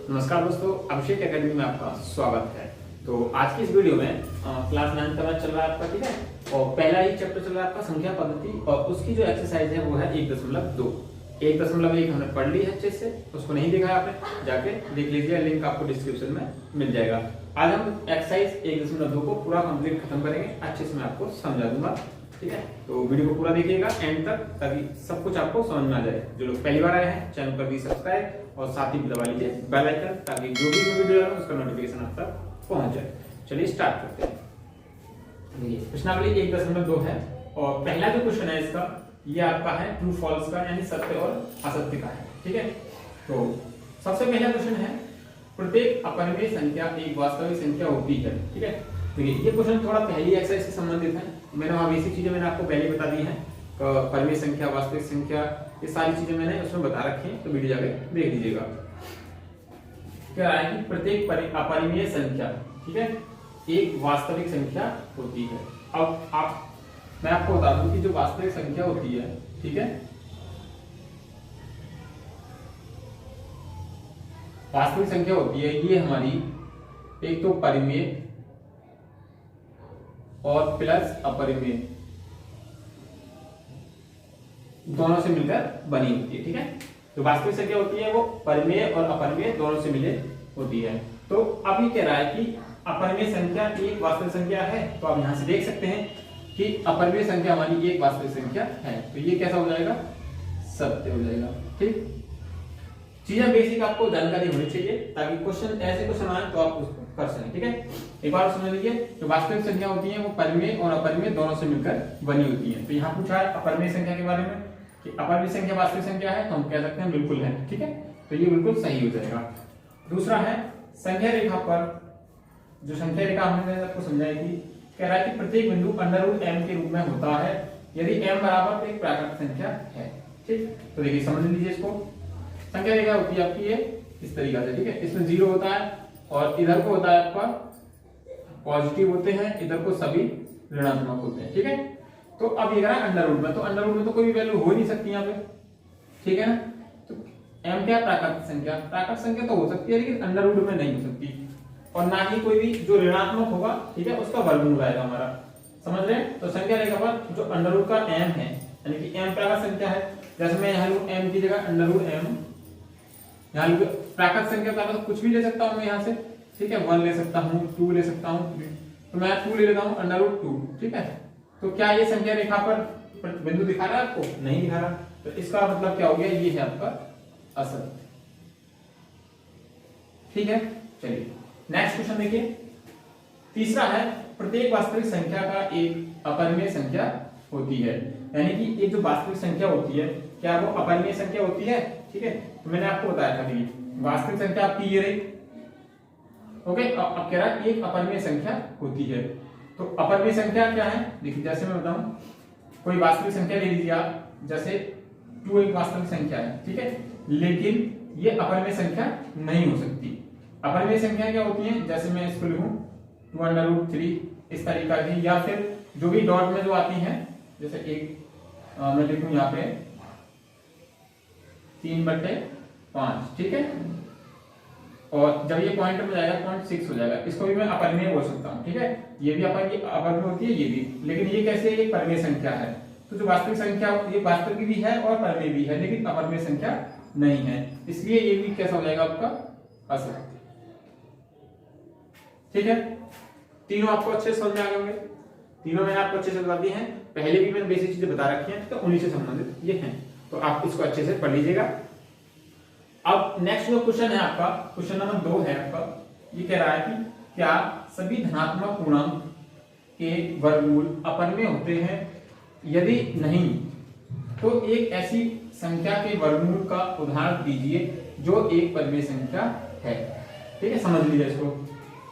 नमस्कार दोस्तों, अभिषेक एकेडमी में आपका स्वागत है। तो आज की इस वीडियो में क्लास 9 का मैथ चल रहा है आपका, ठीक है। और पहला ही चैप्टर चल रहा है आपका संख्या पद्धति, और उसकी जो एक्सरसाइज है वो है 1.2। 1.1 हमने पढ़ ली है अच्छे से, उसको नहीं देखा है आपने, जाके देख लीजिए, लिंक आपको डिस्क्रिप्शन में मिल जाएगा। आज हम एक्सरसाइज 1.2 को पूरा कंप्लीट खत्म करेंगे, अच्छे से मैं आपको समझा दूंगा, ठीक है। तो वीडियो को पूरा देखिएगा एंड तक, ताकि सब कुछ आपको समझ में आ जाए। जो लोग पहली बार आए हैं चैनल पर भी सब्सक्राइब और साथ ही दबा लीजिए बेल आइकन, ताकि जो भी वीडियो डालूं उसका नोटिफिकेशन आप तक पहुंच जाए। चलिए स्टार्ट करते हैं। देखिए प्रश्नावली 1.2 है, और पहला जो क्वेश्चन है इसका, ये आपका है ट्रू फॉल्स का, यानी सत्य और असत्य का है, ठीक है। तो सबसे पहला क्वेश्चन है, प्रत्येक अपरिमेय संख्या एक वास्तविक संख्या होती है, ठीक है। देखिए ये क्वेश्चन थोड़ा पहली एक्सरसाइज से संबंधित है। मैंने वहां बेसिक चीजें मैंने आपको पहले बता दी हैं, परिमेय संख्या, वास्तविक संख्या, ये सारी चीजें मैंने उसमें बता रखी हैं, तो वीडियो जाके देख लीजिएगा। क्या है कि प्रत्येक अपरिमेय संख्या, ठीक है, एक वास्तविक संख्या होती है। अब मैं आपको बता दूं कि जो वास्तविक संख्या होती है, ठीक है, वास्तविक संख्या होती है ये हमारी एक तो परिमेय और प्लस अपरिमेय दोनों से मिलकर बनी होती है, ठीक है। तो वास्तविक संख्या होती है वो परिमेय और अपरिमेय दोनों से मिले होती है। तो अब ये कह रहा है कि अपरिमेय संख्या एक वास्तविक संख्या है, तो आप यहां से देख सकते हैं कि अपरिमेय संख्या हमारी एक वास्तविक संख्या है, तो ये कैसा हो जाएगा, सत्य हो जाएगा, ठीक। चीजें बेसिक आपको जानकारी होनी चाहिए, ताकि क्वेश्चन ऐसे क्वेश्चन आए तो आप उसको कर सकें, ठीक है। एक बार समझ लीजिए, जो वास्तविक संख्या होती है वो परिमेय और अपरिमेय दोनों से मिलकर बनी होती है। तो यहाँ पूछा है अपरिमेय संख्या के बारे में कि अपरिमेय संख्या वास्तविक संख्या है, तो हम कह सकते हैं बिल्कुल है, ठीक है। तो ये बिल्कुल सही हो जाएगा। दूसरा है संख्या रेखा पर, जो संख्या रेखा हमने आपको समझाई थी, कह रहा है कि प्रत्येक बिंदु √m के रूप में होता है यदि m बराबर एक प्राकृतिक संख्या है, ठीक। तो देखिए समझ लीजिए इसको, संख्या रेखा होती है आपकी ये इस तरीका से, ठीक है। इसमें 0 होता है और इधर को होता है आपका पॉजिटिव होते हैं, इधर को सभी ऋणात्मक होते हैं, ठीक है। तो अब ये कह रहा है अंडर रूट में तो कोई भी वैल्यू हो नहीं सकती यहाँ पे, ठीक है ना। तो m क्या प्राकृतिक संख्या तो हो सकती है, लेकिन अंडर रूट में नहीं हो सकती, और ना ही कोई भी जो ऋणात्मक होगा, ठीक है, उसका वर्गमूल आएगा हमारा, समझ रहे हैं। तो संख्या रेखा पर जो अंडर रूट का m है, यानी कि m प्राकृतिक संख्या है, जैसे मैं यहाँ लूं m की जगह अंडर रूट m, यहाँ प्राकृतिक संख्या का तो कुछ भी ले सकता हूँ मैं यहाँ से, ठीक है, 1 ले सकता हूँ, 2 ले सकता हूँ, तो मैं 2 ले लेता हूँ अंडर रूट 2, ठीक है। तो क्या ये संख्या रेखा पर बिंदु दिखा रहा है आपको? नहीं दिखा रहा, तो इसका मतलब क्या हो गया, ये है आपका असत्य, ठीक है। चलिए नेक्स्ट क्वेश्चन देखिए, तीसरा है प्रत्येक वास्तविक संख्या का एक अपरिमेय संख्या होती है, यानी कि एक जो वास्तविक संख्या होती है क्या वो अपरिमेय संख्या होती है, ठीक है। तो मैंने आपको बताया था कि वास्तविक संख्या आपकी ये रही, ओके। अब कह रहा है एक अपरिमेय संख्या होती है, तो अपरिमेय संख्या क्या है, देखिए जैसे मैं बताऊं, कोई वास्तविक संख्या ले लीजिए आप, जैसे 2 एक वास्तविक संख्या है, ठीक है, लेकिन ये अपरिमेय संख्या नहीं हो सकती। अपरिमेय संख्या क्या होती है, जैसे मैं इसको लिखूं 2√3 इस तरीका की, या फिर जो भी डॉट में जो आती है, जैसे एक मैं लिखूं यहाँ पे 3/5, ठीक है, और जब ये पॉइंट में जाएगा 0.6 हो जाएगा, इसको भी मैं अपरिमेय बोल सकता हूँ, ठीक है। ये भी अपरिमेय होती है, ये भी, लेकिन ये कैसे एक परिमेय संख्या है। तो जो वास्तविक संख्या ये वास्तविक भी है और परिमेय भी है, लेकिन अपरिमेय संख्या नहीं है, इसलिए ये भी कैसा हो जाएगा आपका असत्य, ठीक है। तीनों आपको अच्छे से समझ में आ गए होंगे, तीनों मैंने आपको अच्छे से बता दिए हैं, पहले भी मैंने बेसिक चीजें बता रखी हैं, तो उन्हीं से संबंधित ये हैं, तो आप इसको अच्छे से पढ़ लीजिएगा। अब नेक्स्ट जो क्वेश्चन है आपका, क्वेश्चन नंबर 2 है आपका, ये कह रहा है कि क्या सभी धनात्मक पूर्णांक के वर्गमूल अपरिमेय होते हैं, यदि नहीं तो एक ऐसी संख्या के वर्गमूल का उदाहरण दीजिए जो एक परिमेय संख्या है, ठीक है। समझ लीजिए इसको,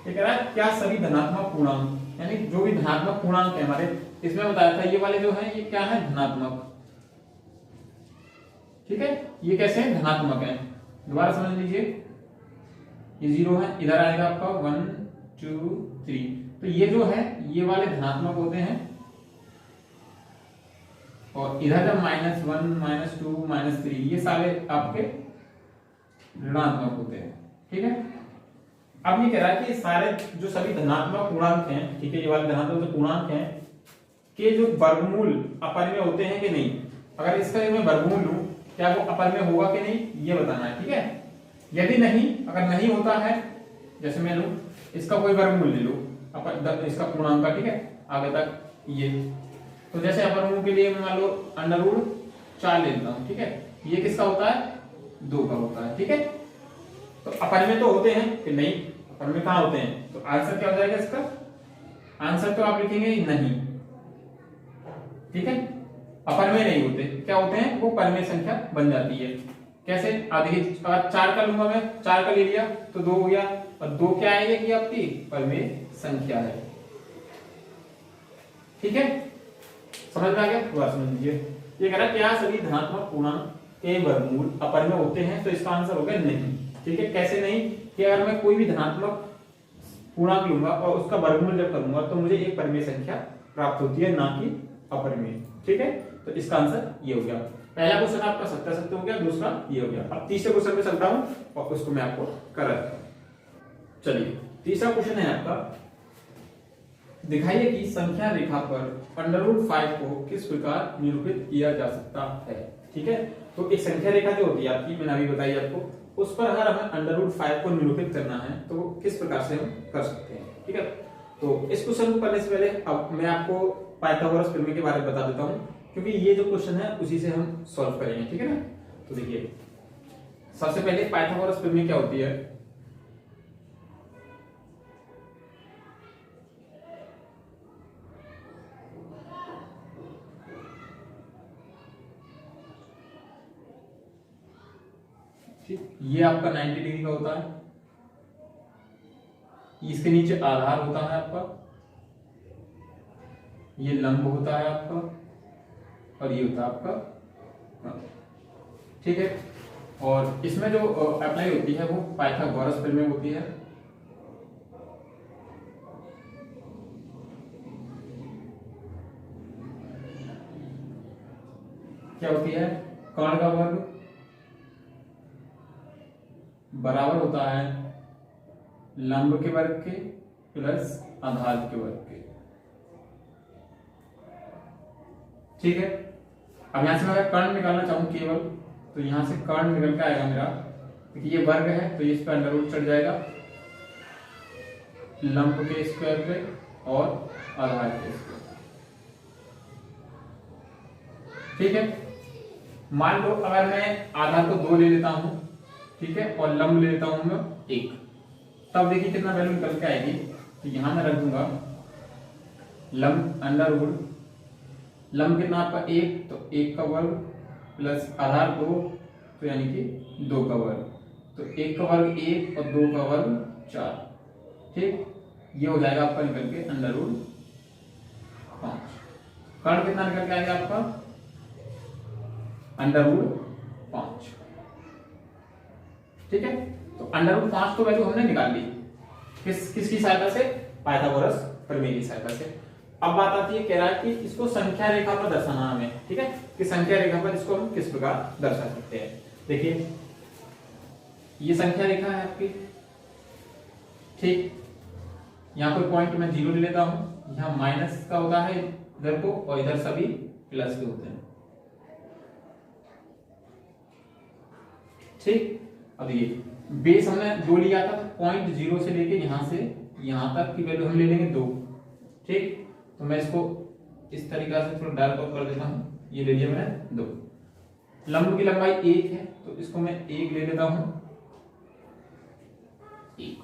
ये कह रहा है क्या सभी धनात्मक पूर्णांक, यानी जो भी धनात्मक पूर्णांक है हमारे, इसमें बताया था ये वाले जो है ये क्या है, धनात्मक, ठीक है। ये कैसे हैं, धनात्मक है। दोबारा समझ लीजिए, ये 0 है, इधर आएगा आपका 1 2 3, तो ये जो है ये वाले धनात्मक होते हैं, और इधर जब -1 -2 -3 ये सारे आपके ऋणात्मक होते हैं, ठीक है। अब ये कह रहा है कि सारे जो सभी धनात्मक पूर्णांक हैं, ठीक है, ये वाले धनात्मक जो पूर्णांक हैं के जो वर्गमूल अपरिमेय होते हैं कि नहीं। अगर इसका मैं वर्गमूल लूं, क्या वो अपरिमेय होगा कि नहीं, ये बताना है, ठीक है। यदि नहीं, अगर नहीं होता है, जैसे मैं लूं इसका कोई वर्गमूल ले लो इसका पूर्णांक का, ठीक है, आगे तक ये, तो जैसे अपरिमेय के लिए मैं मान लो √4 ले लेता हूं, ठीक है। ये किसका होता है, 2 का होता है, ठीक है। तो अपरिमेय तो होते हैं कि नहीं, अपरिमेय कहां होते हैं, तो आंसर क्या हो जाएगा इसका, आंसर तो आप लिखेंगे नहीं, ठीक है। अपरिमेय नहीं होते, क्या होते हैं, वो परिमेय संख्या बन जाती है। कैसे, देखिए अगर 4 का लूंगा मैं, 4 का ले लिया तो 2 हो गया, और 2 क्या है कि आपकी परिमेय संख्या है, ठीक है। समझ में आ गया, थोड़ा समझ लीजिए। ये कह रहा है क्या सभी धनात्मक पूर्णांक के वर्गमूल अपरिमेय होते हैं, तो इसका आंसर हो गया नहीं, ठीक है। कैसे नहीं, कि अगर मैं कोई भी धनात्मक पूर्णांक लूंगा और उसका वर्गमूल जब करूंगा तो मुझे एक परिमेय संख्या प्राप्त होती है, ना कि अपरिमेय, ठीक है। तो इसका आंसर ये हो गया। पहला क्वेश्चन आपका सत्य हो गया, दूसरा ये हो गया। अब तीसरे क्वेश्चन पे चलता हूं और उसको मैं आपको कराता हूं। चलिए, तीसरा क्वेश्चन है आपका, दिखाइए कि संख्या रेखा पर √5 को किस प्रकार निरूपित किया जा सकता है, ठीक है। तो एक संख्या रेखा जो होती है आपकी, मैंने अभी बताई आपको, उस पर अगर हमें √5 को निरूपित करना है तो किस प्रकार से हम कर सकते हैं, ठीक है। तो इस क्वेश्चन को करने से पहले अब मैं आपको पाइथागोरस प्रमेय के बारे में बता देता हूं, क्योंकि ये जो क्वेश्चन है उसी से हम सॉल्व करेंगे, ठीक है ना। तो देखिए, सबसे पहले पाइथागोरस प्रमेय क्या होती है, ठीक, ये आपका 90 डिग्री का होता है, इसके नीचे आधार होता है आपका, ये लंब होता है आपका, और ये होता है आपका, ठीक है। और इसमें जो अप्लाई होती है वो पाइथागोरस प्रमेय होती है। क्या होती है, कर्ण का वर्ग बराबर होता है लंब के वर्ग के प्लस आधार के वर्ग के, ठीक है। अब यहां से मैं अगर कर्ण निकालना चाहूं केवल, तो यहां से कर्ण निकल के आएगा मेरा, क्योंकि ये वर्ग है तो इस पर अंडर रूट चढ़ जाएगा, लंब के स्क्वायर पे और आधार के स्क्वायर, ठीक है। मान लो अगर मैं आधार को 2 ले लेता हूं, ठीक है, और लंब ले लेता हूं मैं 1, तब देखिए कितना वैल्यू निकल के आएगी। तो यहां मैं रख दूंगा लंब अंडर रूट, लंब कितना आपका 1, तो 1 का वर्ग प्लस आधार 2, तो यानी कि 2 का वर्ग, तो 1 का वर्ग 1 और 2 का वर्ग 4, ठीक। ये हो जाएगा आपका निकल के अंडर रूट 5। कर्ण कितना निकल के आएगा आपका, अंडर रूट 5, ठीक है। तो अंडर रूट 5 तो वैल्यू हमने निकाल ली, किसकी सहायता से, पाइथागोरस प्रमेय की सहायता से। अब बात आती है, कह रहा है कि इसको संख्या रेखा पर दर्शाना हमें, ठीक है, कि संख्या रेखा पर इसको हम किस प्रकार दर्शा सकते हैं। देखिए, ये संख्या रेखा है आपकी, ठीक। यहां कोई पॉइंट मैं 0 ले लेता हूं, यहां माइनस का होता है इधर को, और इधर सभी प्लस के होते हैं, ठीक। अब ये बेस हमने 2 लिया था, तो पॉइंट 0 से लेके यहां से यहां तक की वैल्यू हम ले लेंगे 2, ठीक। तो मैं इसको इस तरीका से थोड़ा डार्क आउट कर देता हूं, ये ले लिया मैंने 2। लंब की लंबाई 1 है, तो इसको मैं 1 ले लेता हूं, 1,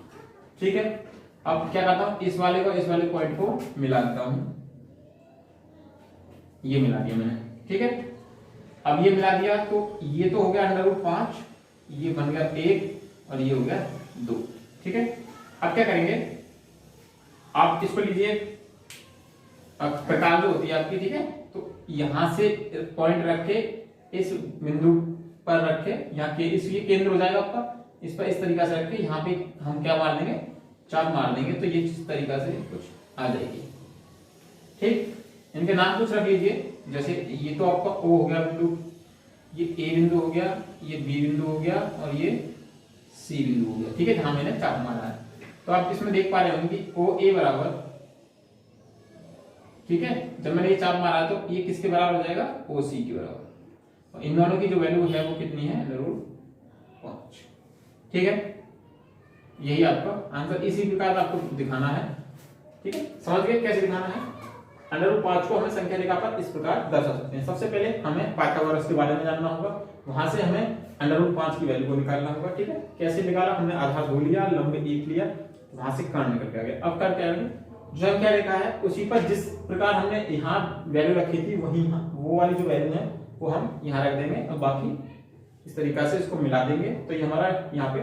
ठीक है। अब क्या करता हूं, इस वाले को इस वाले पॉइंट को मिला देता हूं, ये मिला दिया मैंने, ठीक है। अब ये मिला दिया तो ये तो हो गया अंडर रूट 5, ये बन गया 1 और ये हो गया 2, ठीक है। अब क्या करेंगे, आप इसको लीजिए प्रकार जो होती है आपकी, ठीक है। तो यहां से पॉइंट रख के इस बिंदु पर रख के, यहाँ के ये केंद्र हो जाएगा आपका, इस पर इस तरीका से रख के यहाँ पे हम क्या मार देंगे, चाप मार देंगे, तो ये इस तरीका से कुछ आ जाएगी, ठीक। इनके नाम कुछ रख लीजिए, जैसे ये तो आपका O हो गया बिंदु, ये A बिंदु हो गया, ये B बिंदु हो गया, और ये सी बिंदु हो गया, ठीक है, जहां मैंने चाप मारा है। तो आप इसमें देख पा रहे होंगे कि ओ ए बराबर, ठीक है, जब मैंने ये चाप मारा तो ये किसके बराबर हो जाएगा, ओ सी के बराबर। और इन दोनों की जो वैल्यू है वो कितनी है, √5, ठीक है। यही आपका आंसर, इसी प्रकार आपको दिखाना है, ठीक है। समझ गए कैसे दिखाना है। √5 को हमें संख्या रेखा पर इस प्रकार दर्शा सकते हैं। सबसे पहले हमें पाइथागोरस के बारे में जानना होगा, वहां से हमें √5 की वैल्यू को निकालना होगा, ठीक है। कैसे निकाला, हमने आधार 2 लिया, लंब 1 लिया, वहां से कर्ण निकल के आ गया। अब कर क्या आगे, जो संख्या रेखा है उसी पर जिस प्रकार हमने यहाँ वैल्यू रखी थी वही वो वाली जो वैल्यू है वो हम यहाँ रख देंगे, और बाकी इस तरीका से इसको मिला देंगे तो ये हमारा यहाँ पे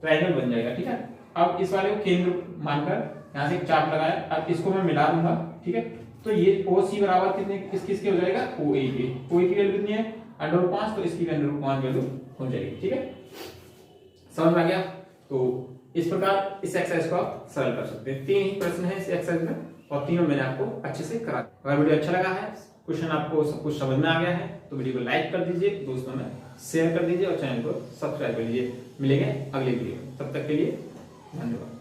ट्रायंगल बन जाएगा, ठीक है। अब इस वाले को केंद्र मानकर यहाँ से एक चाप लगाया, अब इसको मैं मिला दूंगा, ठीक है। तो ये ओ सी बराबर कितने किसके हो जाएगा, ओ ए के। ओ ए की वैल्यू कितनी है, √5, तो इसकी √5 वैल्यू हो जाएगी, ठीक है। समझ में आ गया। तो इस प्रकार इस एक्सरसाइज को आप सरल कर सकते हैं। 3 ही प्रश्न है इस एक्सरसाइज में और तीनों मैंने आपको अच्छे से करा। अगर वीडियो अच्छा लगा है, क्वेश्चन आपको सब कुछ समझ में आ गया है, तो वीडियो को लाइक कर दीजिए, दोस्तों में शेयर कर दीजिए और चैनल को सब्सक्राइब कर लीजिए। मिलेंगे अगले वीडियो में, तब तक के लिए धन्यवाद।